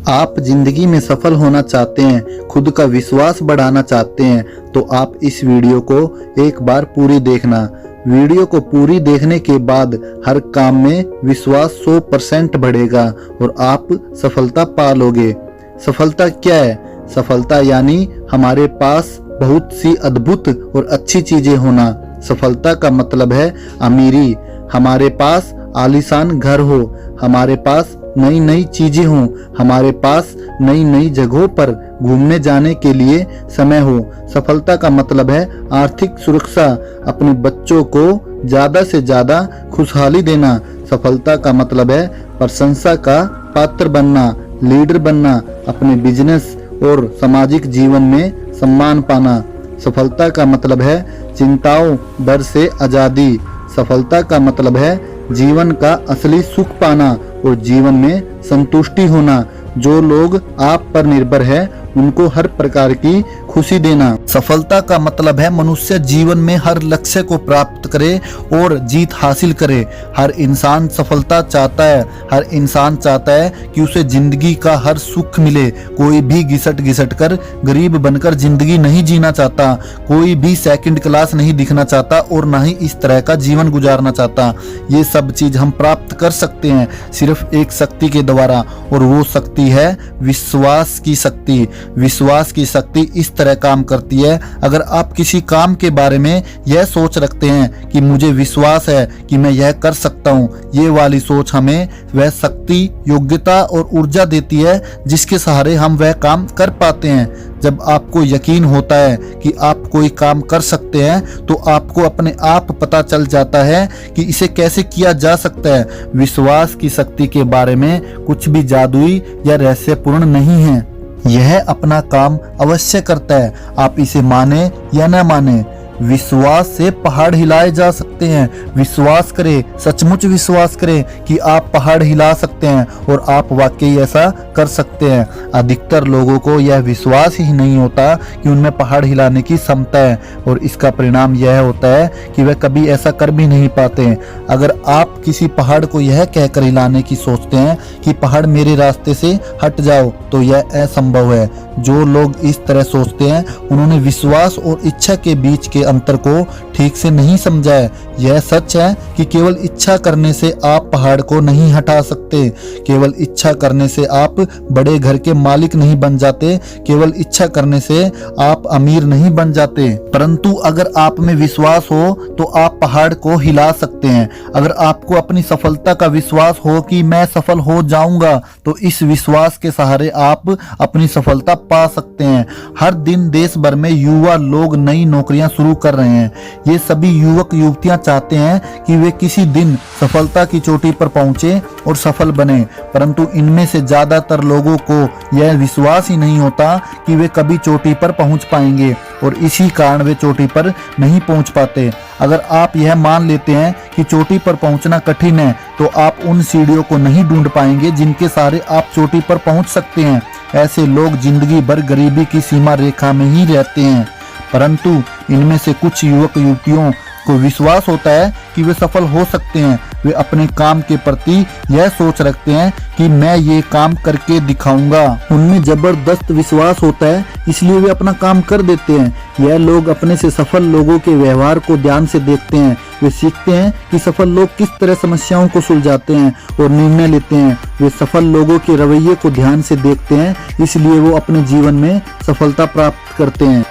आप जिंदगी में सफल होना चाहते हैं, खुद का विश्वास बढ़ाना चाहते हैं, तो आप इस वीडियो को एक बार पूरी देखना। वीडियो को पूरी देखने के बाद हर काम में विश्वास 100% बढ़ेगा और आप सफलता पा लोगे। सफलता क्या है? सफलता यानी हमारे पास बहुत सी अद्भुत और अच्छी चीजें होना। सफलता का मतलब है अमीरी, हमारे पास आलीशान घर हो, हमारे पास नई नई चीजें हों, हमारे पास नई नई जगहों पर घूमने जाने के लिए समय हो। सफलता का मतलब है आर्थिक सुरक्षा, अपने बच्चों को ज्यादा से ज्यादा खुशहाली देना। सफलता का मतलब है प्रशंसा का पात्र बनना, लीडर बनना, अपने बिजनेस और सामाजिक जीवन में सम्मान पाना। सफलता का मतलब है चिंताओं डर से आजादी। सफलता का मतलब है जीवन का असली सुख पाना और जीवन में संतुष्टि होना। जो लोग आप पर निर्भर है उनको हर प्रकार की खुशी देना। सफलता का मतलब है मनुष्य जीवन में हर लक्ष्य को प्राप्त करे और जीत हासिल करे। हर इंसान सफलता चाहता है, हर इंसान चाहता है कि उसे जिंदगी का हर सुख मिले। कोई भी घिसट कर गरीब बनकर जिंदगी नहीं जीना चाहता, कोई भी सेकंड क्लास नहीं दिखना चाहता और ना ही इस तरह का जीवन गुजारना चाहता। ये सब चीज हम प्राप्त कर सकते हैं सिर्फ एक शक्ति के द्वारा, और वो शक्ति है विश्वास की शक्ति। विश्वास की शक्ति इस तरह काम करती है, अगर आप किसी काम के बारे में यह सोच रखते हैं कि मुझे विश्वास है कि मैं यह कर सकता हूँ, ये वाली सोच हमें वह शक्ति, योग्यता और ऊर्जा देती है जिसके सहारे हम वह काम कर पाते हैं। जब आपको यकीन होता है कि आप कोई काम कर सकते हैं तो आपको अपने आप पता चल जाता है कि इसे कैसे किया जा सकता है। विश्वास की शक्ति के बारे में कुछ भी जादुई या रहस्यपूर्ण नहीं है, यह अपना काम अवश्य करता है, आप इसे माने या न माने। विश्वास से पहाड़ हिलाए जा सकते हैं। विश्वास करें, सचमुच विश्वास करें कि आप पहाड़ हिला सकते हैं और आप वाकई ऐसा कर सकते हैं। अधिकतर लोगों को यह विश्वास ही नहीं होता कि उनमें पहाड़ हिलाने की क्षमता है और इसका परिणाम यह होता है कि वे कभी ऐसा कर भी नहीं पाते। अगर आप किसी पहाड़ को यह कहकर हिलाने की सोचते हैं कि पहाड़ मेरे रास्ते से हट जाओ, तो यह असंभव है। जो लोग इस तरह सोचते हैं उन्होंने विश्वास और इच्छा के बीच के अंतर को ठीक से नहीं समझा है। यह सच है कि केवल इच्छा करने से आप पहाड़ को नहीं हटा सकते, केवल इच्छा करने से आप बड़े घर के मालिक नहीं बन जाते, केवल इच्छा करने से आप अमीर नहीं बन जाते। परंतु अगर आप में विश्वास हो तो आप पहाड़ को हिला सकते हैं। अगर आपको अपनी सफलता का विश्वास हो कि मैं सफल हो जाऊंगा, तो इस विश्वास के सहारे आप अपनी सफलता पा सकते हैं। हर दिन देश भर में युवा लोग नई नौकरियां शुरू कर रहे हैं। ये सभी युवक युवतियां चाहते हैं कि वे किसी दिन सफलता की चोटी पर पहुंचे और सफल बने, परंतु इनमें से ज्यादातर लोगों को यह विश्वास ही नहीं होता कि वे कभी चोटी पर पहुंच पाएंगे और इसी कारण वे चोटी पर नहीं पहुंच पाते। अगर आप यह मान लेते हैं कि चोटी पर पहुंचना कठिन है, तो आप उन सीढ़ियों को नहीं ढूंढ पाएंगे जिनके सहारे आप चोटी पर पहुंच सकते हैं। ऐसे लोग जिंदगी भर गरीबी की सीमा रेखा में ही रहते हैं। परंतु इनमें से कुछ युवक युवतियों को विश्वास होता है कि वे सफल हो सकते हैं। वे अपने काम के प्रति यह सोच रखते हैं कि मैं ये काम करके दिखाऊंगा। उनमें जबरदस्त विश्वास होता है, इसलिए वे अपना काम कर देते हैं। यह लोग अपने से सफल लोगों के व्यवहार को ध्यान से देखते हैं। वे सीखते हैं कि सफल लोग किस तरह समस्याओं को सुलझाते हैं और निर्णय लेते हैं। वे सफल लोगों के रवैये को ध्यान से देखते हैं, इसलिए वो अपने जीवन में सफलता प्राप्त करते हैं।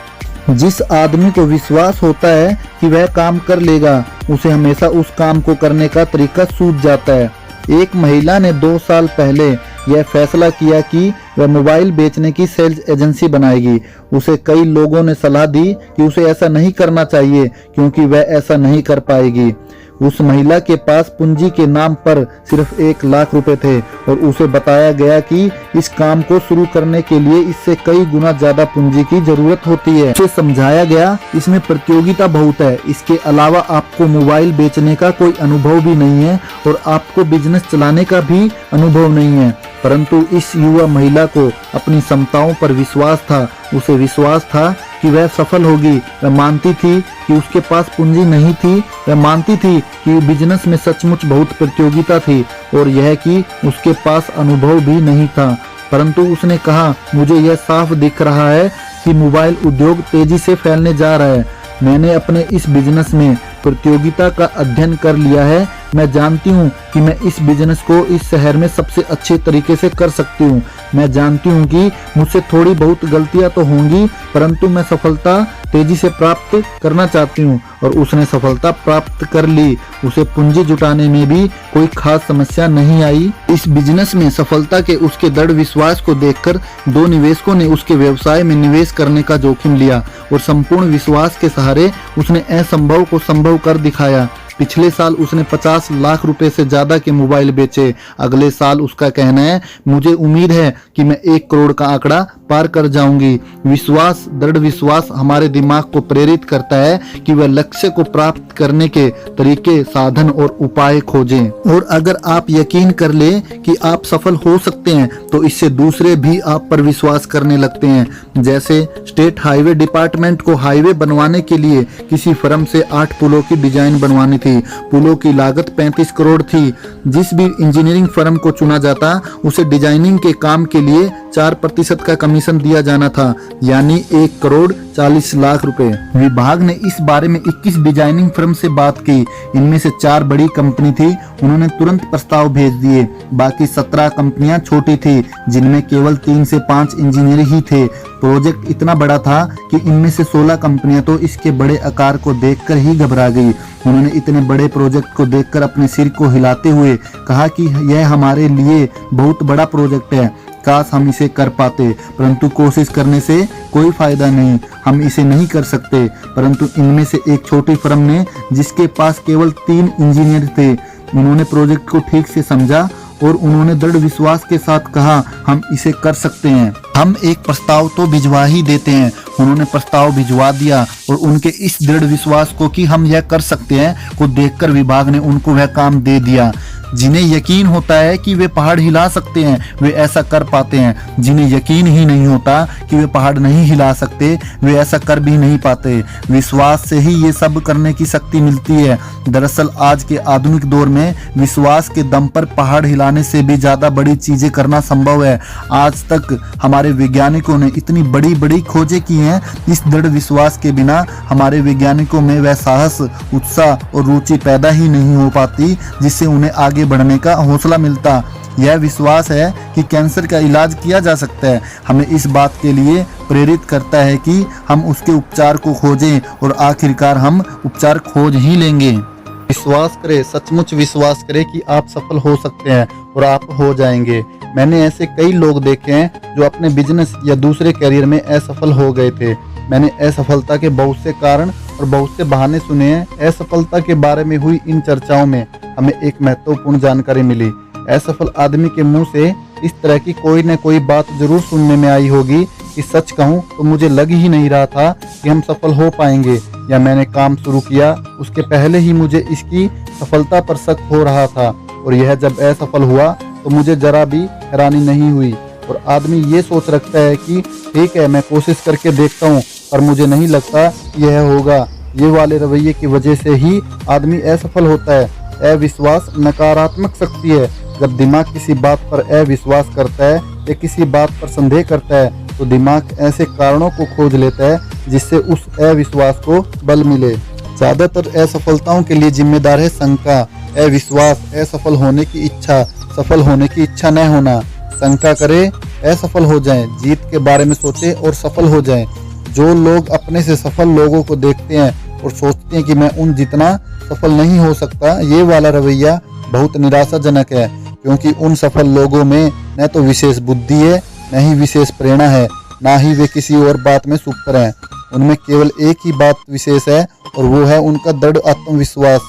जिस आदमी को विश्वास होता है कि वह काम कर लेगा, उसे हमेशा उस काम को करने का तरीका सूझ जाता है। एक महिला ने 2 साल पहले यह फैसला किया कि वह मोबाइल बेचने की सेल्स एजेंसी बनाएगी। उसे कई लोगों ने सलाह दी कि उसे ऐसा नहीं करना चाहिए क्योंकि वह ऐसा नहीं कर पाएगी। उस महिला के पास पूंजी के नाम पर सिर्फ 1 लाख रुपए थे और उसे बताया गया कि इस काम को शुरू करने के लिए इससे कई गुना ज्यादा पूंजी की जरूरत होती है। उसे समझाया गया इसमें प्रतियोगिता बहुत है, इसके अलावा आपको मोबाइल बेचने का कोई अनुभव भी नहीं है और आपको बिजनेस चलाने का भी अनुभव नहीं है। परंतु इस युवा महिला को अपनी क्षमताओं पर विश्वास था। उसे विश्वास था कि वह सफल होगी। वह मानती थी कि उसके पास पूंजी नहीं थी। वह मानती थी कि बिजनेस में सचमुच बहुत प्रतियोगिता थी और यह कि उसके पास अनुभव भी नहीं था। परंतु उसने कहा, मुझे यह साफ दिख रहा है कि मोबाइल उद्योग तेजी से फैलने जा रहा है। मैंने अपने इस बिजनेस में प्रतियोगिता का अध्ययन कर लिया है। मैं जानती हूँ कि मैं इस बिजनेस को इस शहर में सबसे अच्छे तरीके से कर सकती हूँ। मैं जानती हूँ कि मुझसे थोड़ी बहुत गलतियाँ तो होंगी, परंतु मैं सफलता तेजी से प्राप्त करना चाहती हूँ। और उसने सफलता प्राप्त कर ली। उसे पूंजी जुटाने में भी कोई खास समस्या नहीं आई। इस बिजनेस में सफलता के उसके दृढ़ विश्वास को देखकर दो निवेशकों ने उसके व्यवसाय में निवेश करने का जोखिम लिया और संपूर्ण विश्वास के सहारे उसने असंभव को संभव कर दिखाया। पिछले साल उसने 50 लाख रुपए से ज्यादा के मोबाइल बेचे। अगले साल उसका कहना है, मुझे उम्मीद है कि मैं 1 करोड़ का आंकड़ा पार कर जाऊंगी। विश्वास, दृढ़ विश्वास हमारे दिमाग को प्रेरित करता है कि वह लक्ष्य को प्राप्त करने के तरीके, साधन और उपाय खोजें। और अगर आप यकीन कर ले कि आप सफल हो सकते हैं तो इससे दूसरे भी आप पर विश्वास करने लगते हैं। जैसे स्टेट हाईवे डिपार्टमेंट को हाईवे बनवाने के लिए किसी फर्म से 8 पुलों की डिजाइन बनवानी थी। पुलों की लागत 35 करोड़ थी। जिस भी इंजीनियरिंग फर्म को चुना जाता उसे डिजाइनिंग के काम के लिए 4% का कमीशन दिया जाना था, यानी 1 करोड़ 40 लाख रुपए। विभाग ने इस बारे में 21 डिजाइनिंग फर्म से बात की। इनमें से 4 बड़ी कंपनी थी, उन्होंने तुरंत प्रस्ताव भेज दिए। बाकी 17 कंपनियां छोटी थी, जिनमें केवल 3 से 5 इंजीनियर ही थे। प्रोजेक्ट इतना बड़ा था कि इनमें से 16 कंपनियां तो इसके बड़े आकार को देखकर ही घबरा गई। उन्होंने इतने बड़े प्रोजेक्ट को देखकर अपने सिर को हिलाते हुए कहा कि यह हमारे लिए बहुत बड़ा प्रोजेक्ट है, काश हम इसे कर पाते, परंतु कोशिश करने से कोई फायदा नहीं, हम इसे नहीं कर सकते। परंतु इनमें से एक छोटी फर्म ने, जिसके पास केवल 3 इंजीनियर थे, उन्होंने प्रोजेक्ट को ठीक से समझा और उन्होंने दृढ़ विश्वास के साथ कहा, हम इसे कर सकते हैं, हम एक प्रस्ताव तो भिजवा ही देते हैं। उन्होंने प्रस्ताव भिजवा दिया और उनके इस दृढ़ विश्वास को कि हम यह कर सकते हैं को देखकर विभाग ने उनको वह काम दे दिया। जिन्हें यकीन होता है कि वे पहाड़ हिला सकते हैं, वे ऐसा कर पाते हैं। जिन्हें यकीन ही नहीं होता कि वे पहाड़ नहीं हिला सकते, वे ऐसा कर भी नहीं पाते। विश्वास से ही ये सब करने की शक्ति मिलती है। दरअसल आज के आधुनिक दौर में विश्वास के दम पर पहाड़ हिलाने से भी ज्यादा बड़ी चीजें करना संभव है। आज तक हमारे वैज्ञानिकों ने इतनी बड़ी बड़ी खोजें की हैं, इस दृढ़ विश्वास के बिना हमारे वैज्ञानिकों में वह साहस, उत्साह और रुचि पैदा ही नहीं हो पाती जिससे उन्हें आगे बढ़ने का हौसला मिलता। यह विश्वास है कि कैंसर का इलाज किया जा सकता है, हमें इस बात के लिए प्रेरित करता है कि हम उसके उपचार को खोजें और आखिरकार हम उपचार खोज ही लेंगे। विश्वास करें, सचमुच विश्वास करें कि आप सफल हो सकते हैं और आप हो जाएंगे। मैंने ऐसे कई लोग देखे हैं जो अपने बिजनेस या दूसरे करियर में असफल हो गए थे। मैंने असफलता के बहुत से कारण और बहुत से बहाने सुने हैं। असफलता के बारे में हुई इन चर्चाओं में हमें एक महत्वपूर्ण जानकारी मिली। असफल आदमी के मुंह से इस तरह की कोई न कोई बात जरूर सुनने में आई होगी कि सच कहूं तो मुझे लग ही नहीं रहा था कि हम सफल हो पाएंगे, या मैंने काम शुरू किया उसके पहले ही मुझे इसकी सफलता पर शक हो रहा था, और यह जब असफल हुआ तो मुझे जरा भी हैरानी नहीं हुई। और आदमी ये सोच रखता है कि ठीक है, मैं कोशिश करके देखता हूँ पर मुझे नहीं लगता यह होगा। ये वाले रवैये की वजह से ही आदमी असफल होता है। अविश्वास नकारात्मक शक्ति है। जब दिमाग किसी बात पर अविश्वास करता है या किसी बात पर संदेह करता है तो दिमाग ऐसे कारणों को खोज लेता है जिससे उस अविश्वास को बल मिले। ज्यादातर असफलताओं के लिए जिम्मेदार है शंका, अविश्वास, असफल होने की इच्छा, सफल होने की इच्छा न होना। शंका करें, असफल हो जाएं, जीत के बारे में सोचें और सफल हो जाएं। जो लोग अपने से सफल लोगों को देखते हैं और सोचते हैं कि मैं उन जितना सफल नहीं हो सकता, ये वाला रवैया बहुत निराशाजनक है, क्योंकि उन सफल लोगों में न तो विशेष बुद्धि है, न ही विशेष प्रेरणा है, ना ही वे किसी और बात में सुपर हैं। उनमें केवल एक ही बात विशेष है और वो है उनका दृढ़ आत्मविश्वास।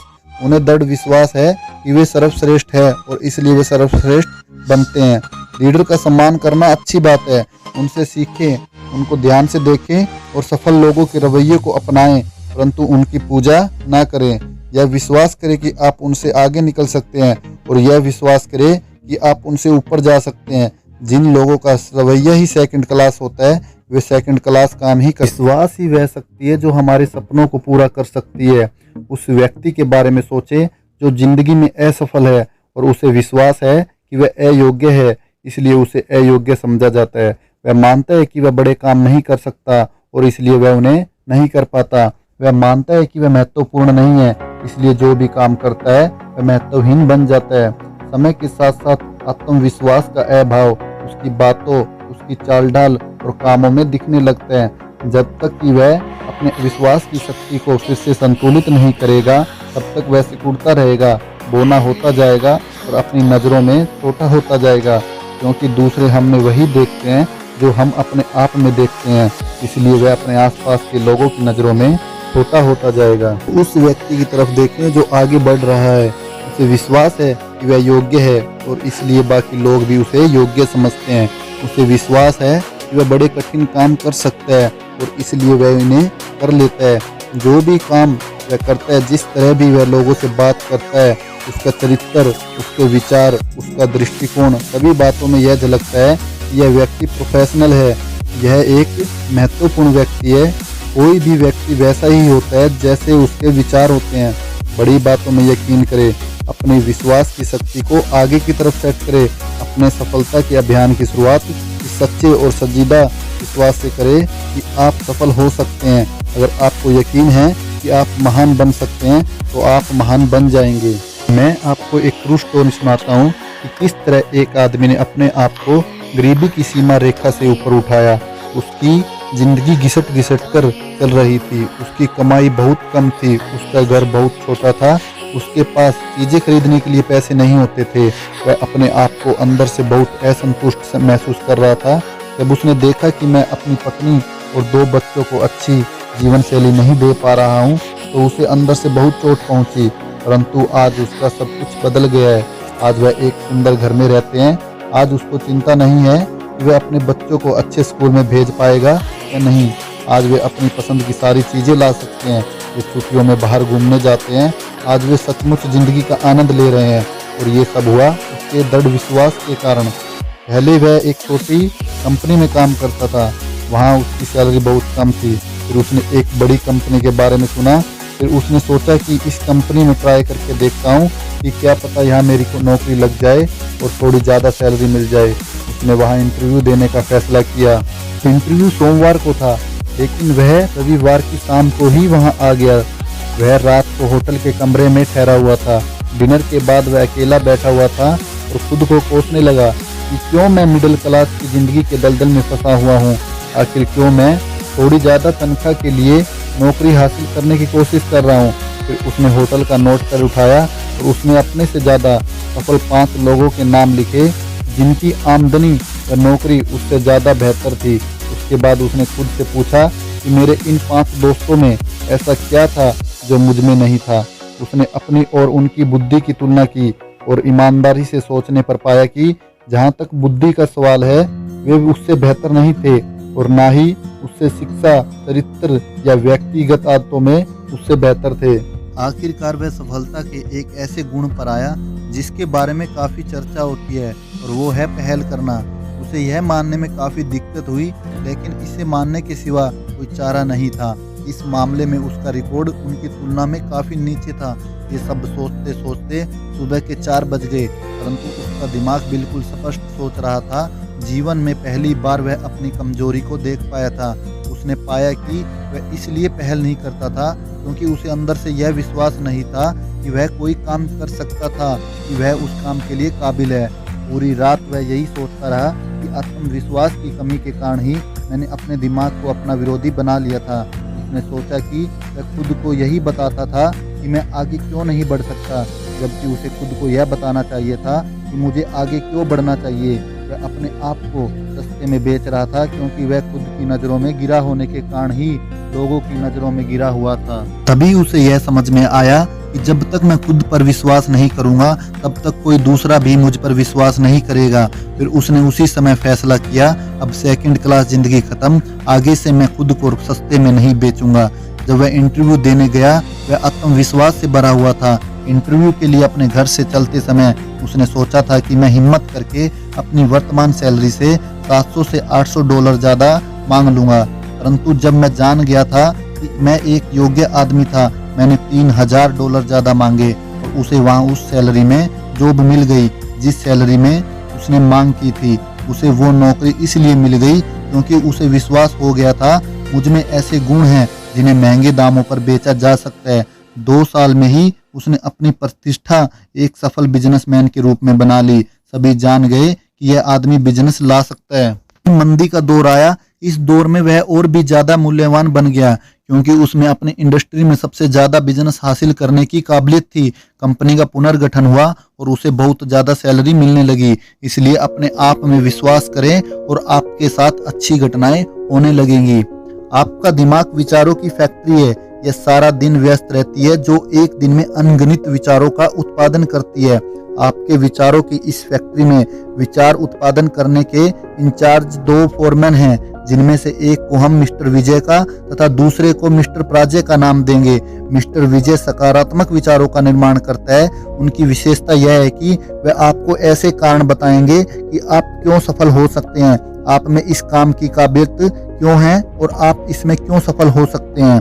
उन्हें दृढ़ विश्वास है कि वे सर्वश्रेष्ठ है और इसलिए वे सर्वश्रेष्ठ बनते हैं। लीडर का सम्मान करना अच्छी बात है, उनसे सीखें, उनको ध्यान से देखें और सफल लोगों के रवैये को अपनाएं, परंतु उनकी पूजा ना करें। यह विश्वास करें कि आप उनसे आगे निकल सकते हैं और यह विश्वास करें कि आप उनसे ऊपर जा सकते हैं। जिन लोगों का रवैया ही सेकंड क्लास होता है वे सेकंड क्लास काम ही कर। विश्वास ही वह शक्ति है जो हमारे सपनों को पूरा कर सकती है। उस व्यक्ति के बारे में सोचें जो जिंदगी में असफल है और उसे विश्वास है कि वह अयोग्य है, इसलिए उसे अयोग्य समझा जाता है। वह मानता है कि वह बड़े काम नहीं कर सकता और इसलिए वह उन्हें नहीं कर पाता। वह मानता है कि वह महत्वपूर्ण नहीं है, इसलिए जो भी काम करता है वह महत्वहीन बन जाता है। समय के साथ साथ आत्मविश्वास का अभाव उसकी बातों, उसकी चाल ढाल और कामों में दिखने लगता है। जब तक कि वह अपने विश्वास की शक्ति को फिर से संतुलित नहीं करेगा, तब तक वह सिकुड़ता रहेगा, बोना होता जाएगा और अपनी नज़रों में छोटा होता जाएगा, क्योंकि दूसरे हम में वही देखते हैं जो हम अपने आप में देखते हैं। इसलिए वह अपने आसपास के लोगों की नज़रों में छोटा होता जाएगा। उस व्यक्ति की तरफ देखें जो आगे बढ़ रहा है, उसे विश्वास है कि वह योग्य है और इसलिए बाकी लोग भी उसे योग्य समझते हैं। उसे विश्वास है कि वह बड़े कठिन काम कर सकता है और इसलिए वह इन्हें कर लेता है। जो भी काम वह करता है, जिस तरह भी वह लोगों से बात करता है, उसका चरित्र, उसके विचार, उसका दृष्टिकोण, सभी बातों में यह झलकता है कि यह व्यक्ति प्रोफेशनल है, यह एक महत्वपूर्ण व्यक्ति है। कोई भी व्यक्ति वैसा ही होता है जैसे उसके विचार होते हैं। बड़ी बातों में यकीन करे, अपने विश्वास की शक्ति को आगे की तरफ सेट करे। अपने सफलता के अभियान की शुरुआत इस सच्चे और संजीदा विश्वास से करे कि आप सफल हो सकते हैं। अगर आपको यकीन है कि आप महान बन सकते हैं तो आप महान बन जाएंगे। मैं आपको एक ट्रू स्टोरी सुनाता हूँ कि किस तरह एक आदमी ने अपने आप को गरीबी की सीमा रेखा से ऊपर उठाया। उसकी जिंदगी घिसट घिसट कर चल रही थी, उसकी कमाई बहुत कम थी, उसका घर बहुत छोटा था, उसके पास चीज़ें खरीदने के लिए पैसे नहीं होते थे। वह अपने आप को अंदर से बहुत असंतुष्ट महसूस कर रहा था। जब उसने देखा कि मैं अपनी पत्नी और 2 बच्चों को अच्छी जीवन शैली नहीं दे पा रहा हूँ, तो उसे अंदर से बहुत चोट पहुँची। परंतु आज उसका सब कुछ बदल गया है। आज वह एक सुंदर घर में रहते हैं। आज उसको चिंता नहीं है कि वह अपने बच्चों को अच्छे स्कूल में भेज पाएगा या नहीं। आज वे अपनी पसंद की सारी चीज़ें ला सकते हैं। वे छुट्टियों में बाहर घूमने जाते हैं। आज वे सचमुच ज़िंदगी का आनंद ले रहे हैं और ये सब हुआ उसके दृढ़ विश्वास के कारण। पहले वह एक छोटी कंपनी में काम करता था, वहाँ उसकी सैलरी बहुत कम थी। फिर उसने एक बड़ी कंपनी के बारे में सुना। फिर उसने सोचा कि इस कंपनी में ट्राई करके देखता हूँ कि क्या पता यहाँ मेरी को नौकरी लग जाए और थोड़ी ज़्यादा सैलरी मिल जाए। उसने वहाँ इंटरव्यू देने का फैसला किया। इंटरव्यू सोमवार को था, लेकिन वह रविवार की शाम को ही वहाँ आ गया। वह रात को होटल के कमरे में ठहरा हुआ था। डिनर के बाद वह अकेला बैठा हुआ था और खुद को कोसने लगा कि क्यों मैं मिडिल क्लास की ज़िंदगी के दलदल में फंसा हुआ हूँ। आखिर क्यों मैं थोड़ी ज़्यादा तनख्वाह के लिए नौकरी हासिल करने की कोशिश कर रहा हूँ। फिर उसने होटल का नोट कर उठाया और उसने अपने से ज़्यादा सफल 5 लोगों के नाम लिखे जिनकी आमदनी व नौकरी उससे ज़्यादा बेहतर थी। उसके बाद उसने खुद से पूछा कि मेरे इन 5 दोस्तों में ऐसा क्या था जो मुझ में नहीं था। उसने अपनी और उनकी बुद्धि की तुलना की और ईमानदारी से सोचने पर पाया कि जहाँ तक बुद्धि का सवाल है, वे उससे बेहतर नहीं थे और ना ही उससे शिक्षा, चरित्र या व्यक्तिगत आदतों में उससे बेहतर थे। आखिरकार वह सफलता के एक ऐसे गुण पर आया जिसके बारे में काफ़ी चर्चा होती है, और वो है पहल करना। उसे यह मानने में काफ़ी दिक्कत हुई, लेकिन इसे मानने के सिवा कोई चारा नहीं था। इस मामले में उसका रिकॉर्ड उनकी तुलना में काफ़ी नीचे था। ये सब सोचते सोचते सुबह के 4 बज गए, परंतु उसका दिमाग बिल्कुल स्पष्ट सोच रहा था। जीवन में पहली बार वह अपनी कमजोरी को देख पाया था। उसने पाया कि वह इसलिए पहल नहीं करता था क्योंकि उसे अंदर से यह विश्वास नहीं था कि वह कोई काम कर सकता था, कि वह उस काम के लिए काबिल है। पूरी रात वह यही सोचता रहा कि आत्मविश्वास की कमी के कारण ही मैंने अपने दिमाग को अपना विरोधी बना लिया था। उसने सोचा कि वह खुद को यही बताता था कि मैं आगे क्यों नहीं बढ़ सकता, जबकि उसे खुद को यह बताना चाहिए था कि मुझे आगे क्यों बढ़ना चाहिए। वह अपने आप को रास्ते में बेच रहा था क्योंकि वह खुद की नज़रों में गिरा होने के कारण ही लोगों की नज़रों में गिरा हुआ था। तभी उसे यह समझ में आया कि जब तक मैं खुद पर विश्वास नहीं करूंगा, तब तक कोई दूसरा भी मुझ पर विश्वास नहीं करेगा। फिर उसने उसी समय फैसला किया, अब सेकंड क्लास जिंदगी खत्म, आगे से मैं खुद को सस्ते में नहीं बेचूंगा। जब वह इंटरव्यू देने गया, वह आत्मविश्वास से भरा हुआ था। इंटरव्यू के लिए अपने घर से चलते समय उसने सोचा था कि मैं हिम्मत करके अपनी वर्तमान सैलरी से $700 से $800 ज़्यादा मांग लूँगा। परंतु जब मैं जान गया था कि मैं एक योग्य आदमी था, मैंने $3000 ज़्यादा मांगे और उसे वहाँ उस सैलरी में जॉब मिल गई जिस सैलरी में उसने मांग की थी। उसे वो नौकरी इसलिए मिल गई क्योंकि उसे विश्वास हो गया था मुझ में ऐसे गुण हैं जिन्हें महंगे दामों पर बेचा जा सकता है। 2 साल में ही उसने अपनी प्रतिष्ठा एक सफल बिजनेसमैन के रूप में बना ली। सभी जान गए कि यह आदमी बिजनेस ला सकता है। मंदी का दौर आया। इस दौर में वह और भी ज्यादा मूल्यवान बन गया क्योंकि उसमें अपनी इंडस्ट्री में सबसे ज्यादा बिजनेस हासिल करने की काबिलियत थी। कंपनी का पुनर्गठन हुआ और उसे बहुत ज्यादा सैलरी मिलने लगी। इसलिए अपने आप में विश्वास करें और आपके साथ अच्छी घटनाएं होने लगेंगी। आपका दिमाग विचारों की फैक्ट्री है। यह सारा दिन व्यस्त रहती है जो एक दिन में अनगिनत विचारों का उत्पादन करती है। आपके विचारों की इस फैक्ट्री में विचार उत्पादन करने के इंचार्ज 2 फोरमैन हैं, जिनमें से एक को हम मिस्टर विजय का तथा दूसरे को मिस्टर प्राजय का नाम देंगे। मिस्टर विजय सकारात्मक विचारों का निर्माण करता है। उनकी विशेषता यह है कि वह आपको ऐसे कारण बताएंगे कि आप क्यों सफल हो सकते हैं, आप में इस काम की काबिलियत क्यों है और आप इसमें क्यों सफल हो सकते हैं।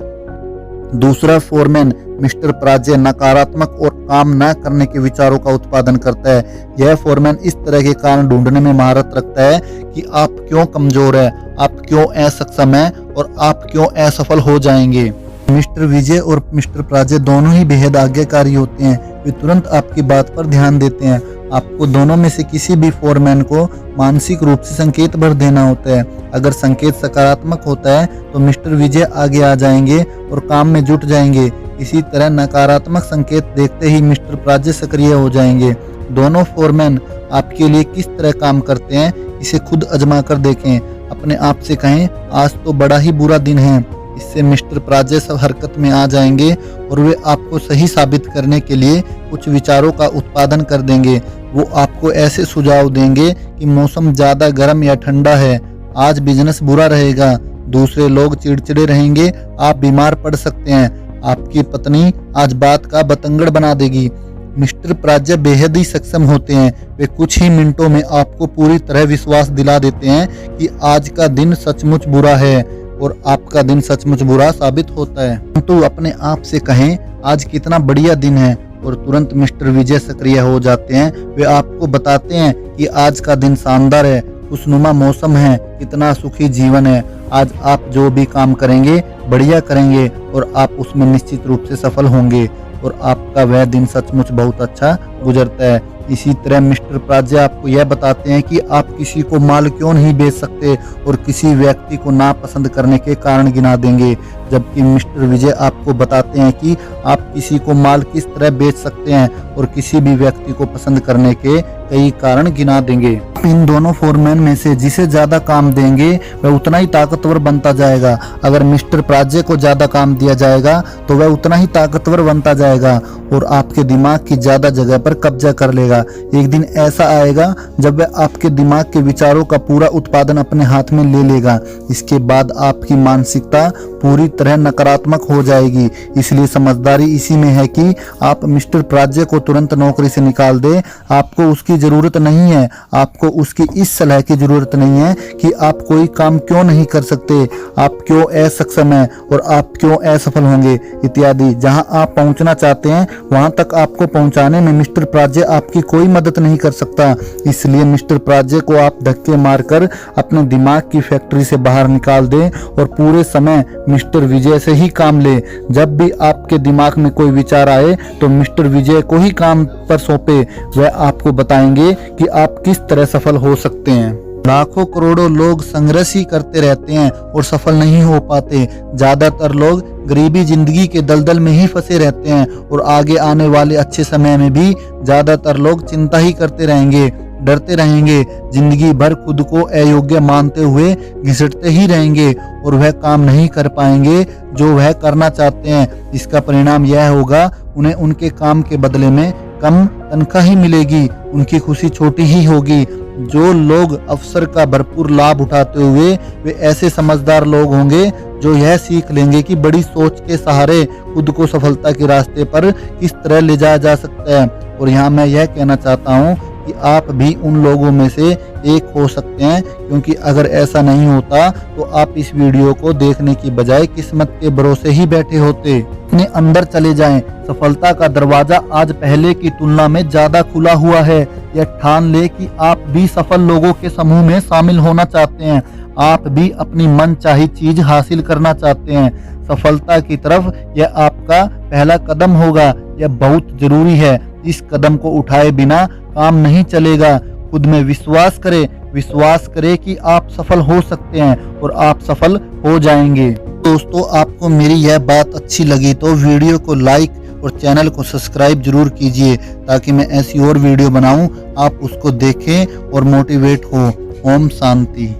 दूसरा फोरमैन मिस्टर प्राजय नकारात्मक और काम न करने के विचारों का उत्पादन करता है। यह फोरमैन इस तरह के कारण ढूंढने में महारत रखता है कि आप क्यों कमजोर है, आप क्यों असक्षम है और आप क्यों असफल हो जाएंगे। मिस्टर विजय और मिस्टर प्राजय दोनों ही बेहद आज्ञाकारी होते हैं। वे तुरंत आपकी बात पर ध्यान देते हैं। आपको दोनों में से किसी भी फोरमैन को मानसिक रूप से संकेत भर देना होता है। अगर संकेत सकारात्मक होता है तो मिस्टर विजय आगे आ जाएंगे और काम में जुट जाएंगे। इसी तरह नकारात्मक संकेत देखते ही मिस्टर प्राजय सक्रिय हो जाएंगे। दोनों फोरमैन आपके लिए किस तरह काम करते हैं इसे खुद आजमा कर देखें। अपने आप से कहें, आज तो बड़ा ही बुरा दिन है। इससे मिस्टर प्राजय सब हरकत में आ जाएंगे और वे आपको सही साबित करने के लिए कुछ विचारों का उत्पादन कर देंगे। वो आपको ऐसे सुझाव देंगे कि मौसम ज्यादा गर्म या ठंडा है, आज बिजनेस बुरा रहेगा, दूसरे लोग चिड़चिड़े रहेंगे, आप बीमार पड़ सकते हैं, आपकी पत्नी आज बात का बतंगड़ बना देगी। मिस्टर प्राजय बेहद ही सक्षम होते हैं। वे कुछ ही मिनटों में आपको पूरी तरह विश्वास दिला देते हैं कि आज का दिन सचमुच बुरा है और आपका दिन सचमुच बुरा साबित होता है। तो अपने आप से कहें, आज कितना बढ़िया दिन है, और तुरंत मिस्टर विजय सक्रिय हो जाते हैं। वे आपको बताते हैं कि आज का दिन शानदार है, खुशनुमा मौसम है, कितना सुखी जीवन है। आज आप जो भी काम करेंगे बढ़िया करेंगे और आप उसमें निश्चित रूप से सफल होंगे और आपका वह दिन सचमुच बहुत अच्छा गुजरता है। इसी तरह मिस्टर प्राजय आपको यह बताते हैं कि आप किसी को माल क्यों नहीं बेच सकते और किसी व्यक्ति को नापसंद करने के कारण गिना देंगे, जबकि मिस्टर विजय आपको बताते हैं कि आप किसी को माल किस तरह बेच सकते हैं और किसी भी व्यक्ति को पसंद करने के कई कारण गिना देंगे। इन दोनों फोरमैन में से जिसे ज्यादा काम देंगे वह उतना ही ताकतवर बनता जाएगा। अगर मिस्टर प्राजय को ज्यादा काम दिया जाएगा तो वह उतना ही ताकतवर बनता जाएगा और आपके दिमाग की ज्यादा जगह पर कब्जा कर लेगा। एक दिन ऐसा आएगा जब वह आपके दिमाग के विचारों का पूरा उत्पादन अपने हाथ में ले लेगा। इसके बाद आपकी मानसिकता पूरी तरह नकारात्मक हो जाएगी। इसलिए समझदारी इसी में है कि आप मिस्टर प्राजय को तुरंत नौकरी से निकाल दें। आपको उसकी जरूरत नहीं है, आपको उसकी इस सलाह की जरूरत नहीं है कि आप कोई काम क्यों नहीं कर सकते, आप क्यों असक्षम हैं और आप क्यों असफल होंगे इत्यादि। जहां आप पहुंचना चाहते हैं वहां तक आपको पहुंचाने में मिस्टर प्राजय आपकी कोई मदद नहीं कर सकता। इसलिए मिस्टर प्राजय को आप धक्के मारकर अपने दिमाग की फैक्ट्री से बाहर निकाल दें और पूरे समय मिस्टर विजय से ही काम ले। जब भी आपके दिमाग में कोई विचार आए तो मिस्टर विजय को ही काम पर सौंपे। वह आपको बताएंगे कि आप किस तरह सफल हो सकते हैं। लाखों करोड़ों लोग संघर्ष ही करते रहते हैं और सफल नहीं हो पाते। ज्यादातर लोग गरीबी जिंदगी के दलदल में ही फंसे रहते हैं और आगे आने वाले अच्छे समय में भी ज्यादातर लोग चिंता ही करते रहेंगे, डरते रहेंगे, जिंदगी भर खुद को अयोग्य मानते हुए घिसटते ही रहेंगे और वह काम नहीं कर पाएंगे जो वह करना चाहते हैं। इसका परिणाम यह होगा, उन्हें उनके काम के बदले में कम तनख्वाह ही मिलेगी, उनकी खुशी छोटी ही होगी। जो लोग अवसर का भरपूर लाभ उठाते हुए वे ऐसे समझदार लोग होंगे जो यह सीख लेंगे कि बड़ी सोच के सहारे खुद को सफलता के रास्ते पर किस तरह ले जाया जा सकता है। और यहाँ मैं यह कहना चाहता हूँ कि कि आप भी उन लोगों में से एक हो सकते हैं, क्योंकि अगर ऐसा नहीं होता तो आप इस वीडियो को देखने की बजाय किस्मत के भरोसे ही बैठे होते। अपने अंदर चले जाएं। सफलता का दरवाजा आज पहले की तुलना में ज्यादा खुला हुआ है। यह ठान ले कि आप भी सफल लोगों के समूह में शामिल होना चाहते हैं। आप भी अपनी मनचाही चीज हासिल करना चाहते हैं। सफलता की तरफ यह आपका पहला कदम होगा। यह बहुत जरूरी है। इस कदम को उठाए बिना काम नहीं चलेगा। खुद में विश्वास करें। विश्वास करें कि आप सफल हो सकते हैं और आप सफल हो जाएंगे। दोस्तों, आपको मेरी यह बात अच्छी लगी तो वीडियो को लाइक और चैनल को सब्सक्राइब जरूर कीजिए, ताकि मैं ऐसी और वीडियो बनाऊं, आप उसको देखें और मोटिवेट हो। ओम शांति।